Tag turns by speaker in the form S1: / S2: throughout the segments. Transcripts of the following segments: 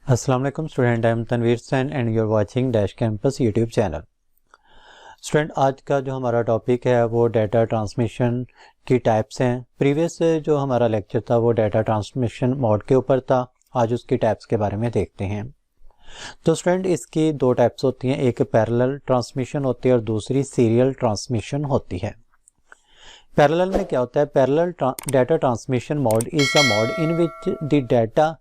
S1: अस्सलाम वालेकुम student, I am Tanveer Sain and you are watching dash campus YouTube channel. Student, आज का जो हमारा टॉपिक है वो डाटा ट्रांसमिशन की टाइप्स हैं। प्रीवियस जो हमारा लेक्चर था वो डाटा ट्रांसमिशन मोड के ऊपर था। आज उसकी टाइप्स के बारे में देखते हैं। तो स्टूडेंट, इसकी दो टाइप्स होती हैं, एक पैरेलल ट्रांसमिशन होती है और दूसरी सीरियल ट्रांसमिशन होती है। पैरेलल में क्या होता है? Parallel data transmission mode is a mode in which the data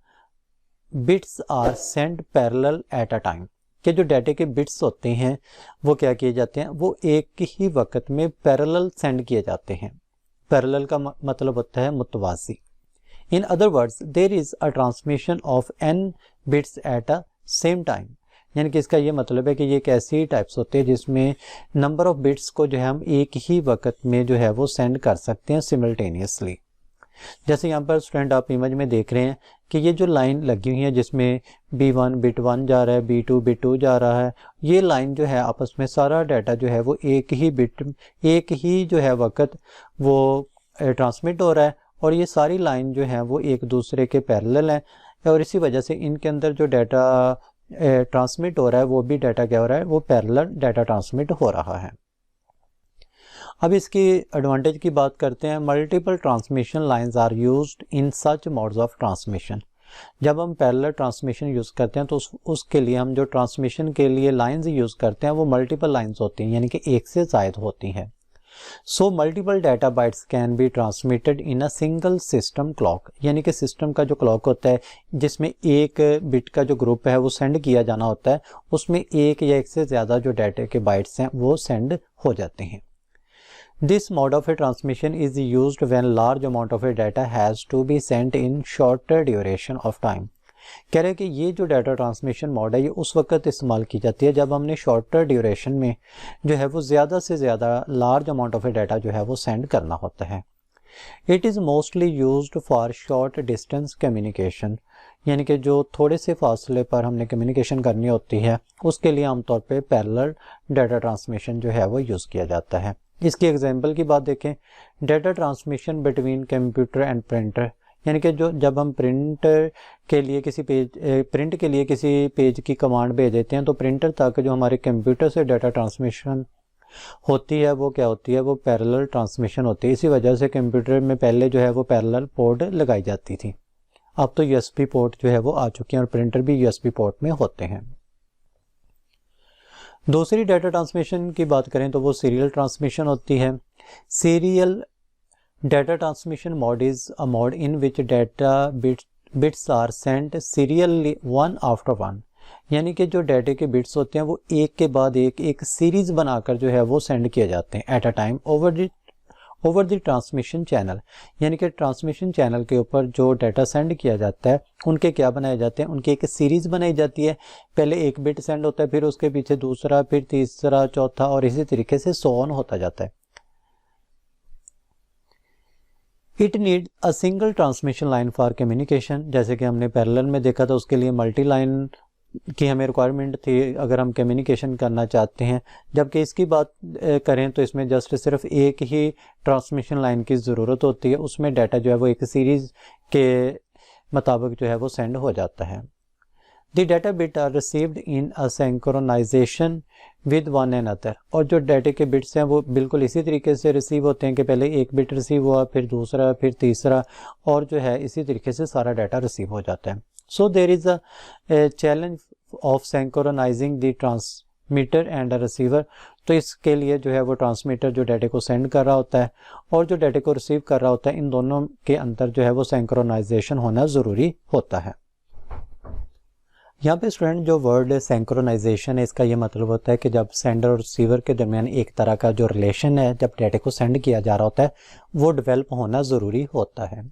S1: bits are send parallel at a time. के जो डाटे के बिट्स होते हैं वो क्या किए जाते हैं, वो एक ही वक्त में पैरेलल सेंड किए जाते हैं। पैरेलल का मतलब होता है मुतवाज़ी। In other words, there is a transmission of n bits at a same time. यानी कि इसका ये मतलब है कि ये एक ऐसी टाइप्स होते हैं जिसमें नंबर ऑफ बिट्स को जो है हम एक ही वक्त में जो है वो सेंड कर सकते हैं सिमल्टेनियसली। जैसे यहाँ पर स्टूडेंट आप इमेज में देख रहे हैं कि ये जो लाइन लगी हुई है जिसमें B1 बिट 1 जा रहा है, B2 बिट 2 जा रहा है, ये लाइन जो है आपस में सारा डाटा जो है वो एक ही जो है वक्त वो ट्रांसमिट हो रहा है और ये सारी लाइन जो है वो एक दूसरे के पैरेलल हैं और इसी वजह से इनके अंदर जो डाटा ट्रांसमिट हो रहा है वो भी डाटा क्या हो रहा है, वो पैरेलल डाटा ट्रांसमिट हो रहा है। अब इसकी एडवांटेज की बात करते हैं। Multiple transmission lines are used in such modes of transmission. जब हम पैरेलल ट्रांसमिशन यूज़ करते हैं तो उसके लिए हम जो ट्रांसमिशन के लिए लाइंस यूज़ करते हैं वो मल्टीपल लाइंस होती हैं, यानी कि एक से ज़ायद होती हैं। So multiple data bytes can be transmitted in a single system clock. यानी कि सिस्टम का जो क्लॉक होता है जिसमें एक बिट का जो ग्रुप है वो सेंड किया जाना होता है, उसमें एक या एक से ज़्यादा जो डाटा के बाइट्स हैं वो सेंड हो जाते हैं। This mode of a transmission is used when large amount of a data has to be sent in shorter duration of time। कह रहे हैं कि ये जो डाटा ट्रांसमिशन मोड है ये उस वक्त इस्तेमाल की जाती है जब हमने शॉर्टर ड्यूरेशन में जो है वो ज़्यादा से ज़्यादा large amount of A data जो है वो सेंड करना होता है। It is mostly used for short distance communication. यानी कि जो थोड़े से फासले पर हमने कम्युनिकेशन करनी होती है उसके लिए आमतौर पर पैरेलल डाटा ट्रांसमिशन जो है वो यूज़ किया जाता है। इसकी एग्जांपल की बात देखें, data transmission between computer and printer. यानी कि जो जब हम प्रिंट के लिए किसी पेज की कमांड भेज देते हैं तो प्रिंटर तक जो हमारे कंप्यूटर से डाटा ट्रांसमिशन होती है वो क्या होती है, वो पैरेलल ट्रांसमिशन होती है। इसी वजह से कंप्यूटर में पहले जो है वो पैरेलल पोर्ट लगाई जाती थी। अब तो USB पोर्ट जो है वो आ चुके हैं और प्रिंटर भी USB पोर्ट में होते हैं। दूसरी डाटा ट्रांसमिशन की बात करें तो वो सीरियल ट्रांसमिशन होती है। Serial data transmission mode is a mode in which data bits are sent serially one after one. यानी कि जो डाटा के बिट्स होते हैं वो एक के बाद एक सीरीज बनाकर जो है वो सेंड किए जाते हैं eight a time over the transmission channel. यानी कि ट्रांसमिशन चैनल के ऊपर जो डाटा सेंड किया जाता है उनके क्या बनाए जाते हैं, उनकी एक सीरीज़ बनाई जाती है। पहले एक बिट सेंड होता है, फिर उसके पीछे दूसरा, फिर तीसरा, चौथा और इसी तरीके से सो ऑन होता जाता है। It need a single transmission line for communication. जैसे कि हमने पैरेलल में देखा था उसके लिए मल्टी लाइन की हमें रिक्वायरमेंट थी अगर हम कम्युनिकेशन करना चाहते हैं, जबकि इसकी बात करें तो इसमें जस्ट सिर्फ एक ही ट्रांसमिशन लाइन की ज़रूरत होती है। उसमें डाटा जो है वो एक सीरीज़ के मुताबिक जो है वो सेंड हो जाता है। The data bit are received in a synchronization with one another. और जो डाटा के बिट्स हैं वो बिल्कुल इसी तरीके से रिसीव होते हैं कि पहले एक बिट रिसीव हुआ, फिर दूसरा, फिर तीसरा और जो है इसी तरीके से सारा डाटा रिसीव हो जाता है। So there is a challenge of synchronizing the transmitter and a receiver। तो इसके लिए जो है वो ट्रांसमीटर जो डाटा को सेंड कर रहा होता है और जो डाटा को रिसीव कर रहा होता है, इन दोनों के अंदर जो है वो सिंक्रोनाइजेशन होना ज़रूरी होता है। यहाँ पे स्टूडेंट जो वर्ड सिंक्रोनाइजेशन है इसका ये मतलब होता है कि जब सेंडर और रिसीवर के दरमियान एक तरह का जो रिलेशन है जब डाटा को सेंड किया जा रहा होता है वो डेवलप होना ज़रूरी होता है।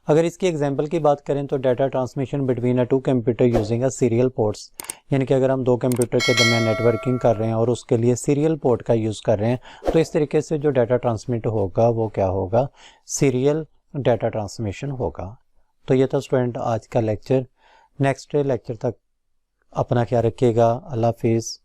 S1: अगर इसकी एग्जांपल की बात करें तो data transmission between a two computer using a serial ports. यानी कि अगर हम दो कंप्यूटर के दरमियान नेटवर्किंग कर रहे हैं और उसके लिए सीरियल पोर्ट का यूज़ कर रहे हैं तो इस तरीके से जो डाटा ट्रांसमिट होगा वो क्या होगा, सीरियल डाटा ट्रांसमिशन होगा। तो ये था स्टूडेंट आज का लेक्चर। नेक्स्ट लेक्चर तक अपना ख्याल रखिएगा। अल्लाह हाफिज़।